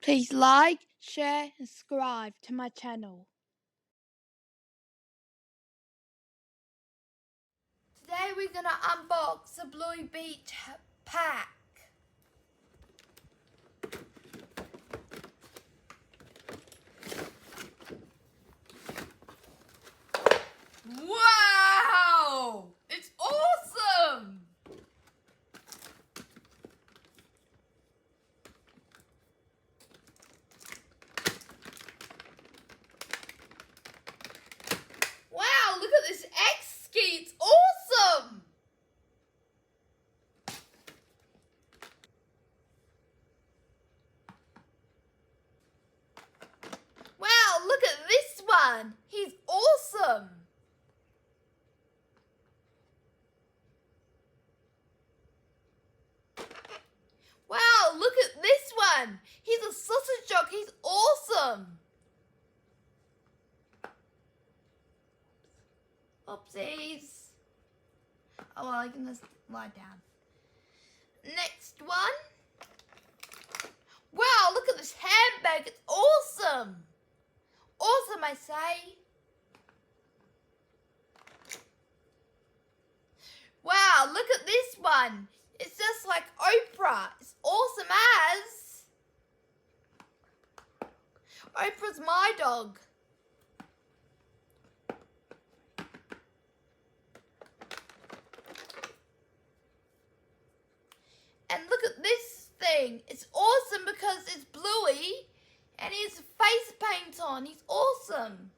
Please like, share and subscribe to my channel. Today we're going to unbox the Bluey Beach pack. Wow! It's awesome! Wow, look at this X ski, it's awesome! Wow, look at this one, he's awesome! Wow, look at this one, he's a sausage dog, he's awesome! Oopsies. Oh, well, I can just lie down. Next one. Wow, look at this handbag. It's awesome. Awesome, I say. Wow, look at this one. It's just like Oprah. It's awesome as. Oprah's my dog. And look at this thing. It's awesome because it's Bluey and he has face paint on. He's awesome.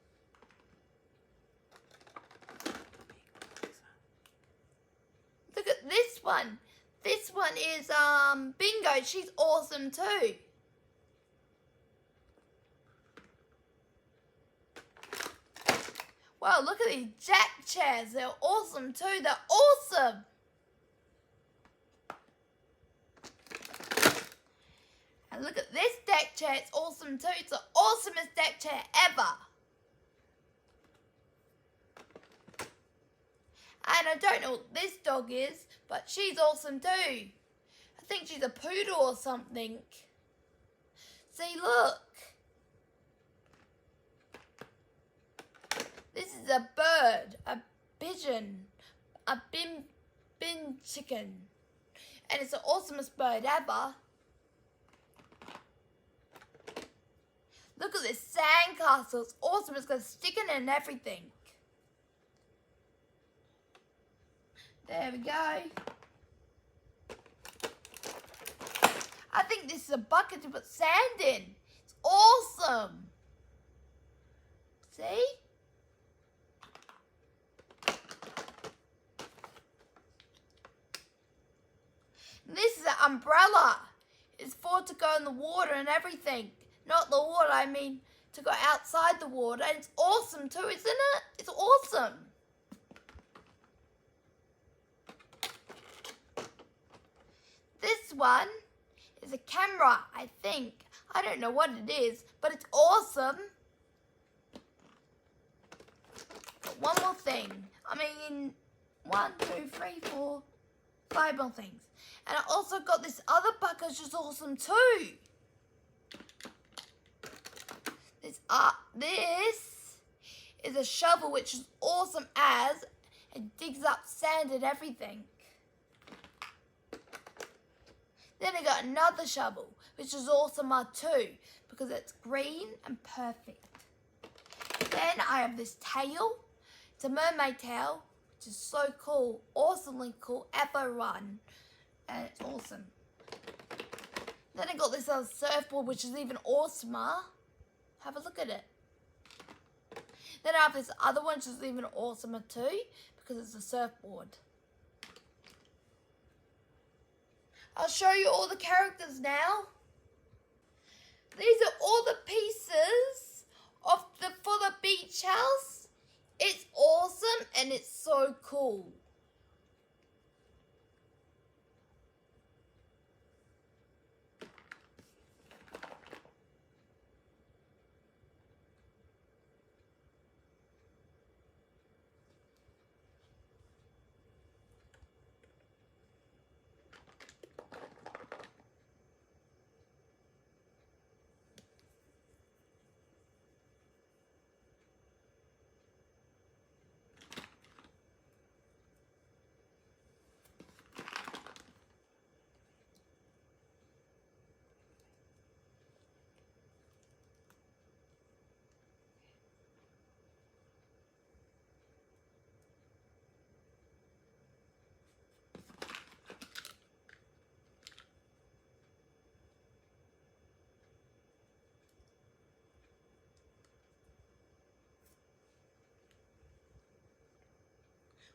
Look at this one. This one is Bingo. She's awesome too. Wow, look at these jack chairs. They're awesome too. They're awesome. And look at this deck chair, it's awesome too. It's the awesomest deck chair ever. And I don't know what this dog is, but she's awesome too. I think she's a poodle or something. See, look. This is a bird, a pigeon, a bin chicken. And it's the awesomest bird ever. Look at this sandcastle. It's awesome. It's got sticking and everything. There we go. I think this is a bucket to put sand in. It's awesome. See? This is an umbrella. It's for to go in the water and everything. Not the water, I mean to go outside the water. And it's awesome too, isn't it? It's awesome. This one is a camera, I think. I don't know what it is, but it's awesome. But one more thing. I mean, 1, 2, 3, 4, 5 more things. And I also got this other bucket, which is awesome too. This is a shovel, which is awesome as it digs up sand and everything. Then I got another shovel, which is awesome too, because it's green and perfect. Then I have this tail. It's a mermaid tail, which is so cool, awesomely cool, FO1, and it's awesome. Then I got this other surfboard, which is even awesomer. Have a look at it. Then I have this other one, which is even awesomer too, because it's a surfboard. I'll show you all the characters now. These are all the pieces for the beach house. It's awesome and it's so cool.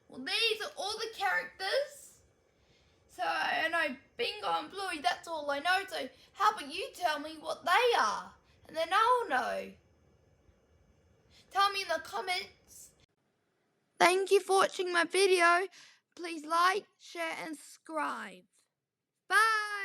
Well, these are all the characters. So I know Bingo and Bluey, that's all I know. So how about you tell me what they are? And then I'll know. Tell me in the comments. Thank you for watching my video. Please like, share and subscribe. Bye!